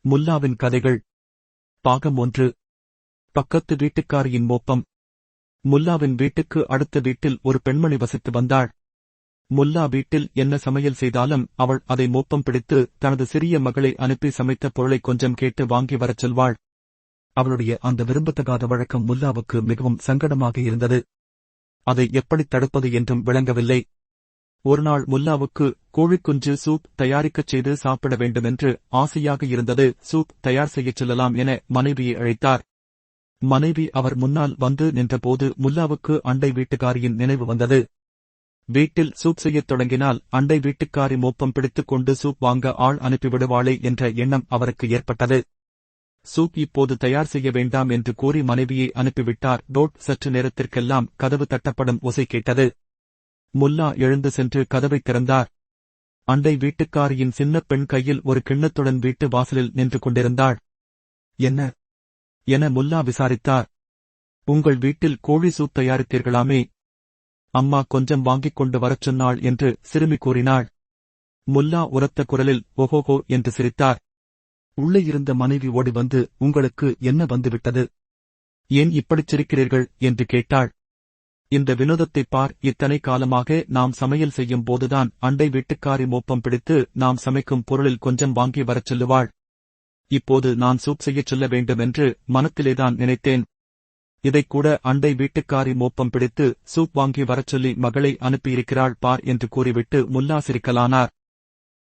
முல்லாவின் கதைகள் பாகம் 1. பக்கத்து வீட்டுக்காரியின் மோப்பம். முல்லாவின் வீட்டுக்கு அடுத்த வீட்டில் ஒரு பெண்மணி வசித்து வந்தாள். முல்லா வீட்டில் என்ன சமையல் செய்தாலும் அவள் அதை மோப்பம் பிடித்து தனது சிறிய மகளை அனுப்பி சமைத்த பொருளை கொஞ்சம் கேட்டு வாங்கி வரச் சொல்வாள். அவளுடைய அந்த விரும்பத்தகாத வழக்கம் முல்லாவுக்கு மிகவும் சங்கடமாக இருந்தது. அதை எப்படி தடுப்பது என்றும் விளங்கவில்லை. ஒருநாள் முல்லாவுக்கு கோழிக்குஞ்சு சூப் தயாரிக்கச் செய்து சாப்பிட வேண்டுமென்று ஆசையாக இருந்தது. சூப் தயார் செய்யச் செல்லலாம் என மனைவியை அழைத்தார். மனைவி அவர் முன்னால் வந்து நின்றபோது முல்லாவுக்கு அண்டை வீட்டுக்காரியின் நினைவு வந்தது. வீட்டில் சூப் செய்யத் தொடங்கினால் அண்டை வீட்டுக்காரி மோப்பம் பிடித்துக் கொண்டு சூப் வாங்க ஆள் அனுப்பிவிடுவாளே என்ற எண்ணம் அவருக்கு ஏற்பட்டது. சூப் இப்போது தயார் செய்ய வேண்டாம் என்று கூறி மனைவியை அனுப்பிவிட்டார். சற்று நேரத்திற்கெல்லாம் கதவு தட்டப்படும் ஓசை கேட்டது. முல்லா எழுந்து சென்று கதவைத் திறந்தார். அண்டை வீட்டுக்காரியின் சின்னப் பெண் கையில் ஒரு கிண்ணத்துடன் வீட்டு வாசலில் நின்று கொண்டிருந்தாள். என்ன என முல்லா விசாரித்தார். உங்கள் வீட்டில் கோழி சூப் தயாரித்தீர்களாமே, அம்மா கொஞ்சம் வாங்கிக் கொண்டு வரச் சொன்னாள் என்று சிறுமி கூறினாள். முல்லா உரத்த குரலில் ஓஹோஹோ என்று சிரித்தார். உள்ளே இருந்த மனைவி ஓடி வந்து, உங்களுக்கு என்ன வந்துவிட்டது, ஏன் இப்படிச் சிரிக்கிறீர்கள் என்று கேட்டாள். இந்த வினோதத்தைப் பார், இத்தனை காலமாக நாம் சமையல் செய்யும் போதுதான் அண்டை வீட்டுக்காரி மோப்பம் பிடித்து நாம் சமைக்கும் பொருளில் கொஞ்சம் வாங்கி வரச் சொல்லுவாள். இப்போது நான் சூப் செய்யச் சொல்ல வேண்டுமென்று மனத்திலேதான் நினைத்தேன். இதைக்கூட அண்டை வீட்டுக்காரி மோப்பம் பிடித்து சூப் வாங்கி வரச் சொல்லி மகளை அனுப்பியிருக்கிறாள் பார் என்று கூறிவிட்டு முல்லா சிரிக்கலானார்.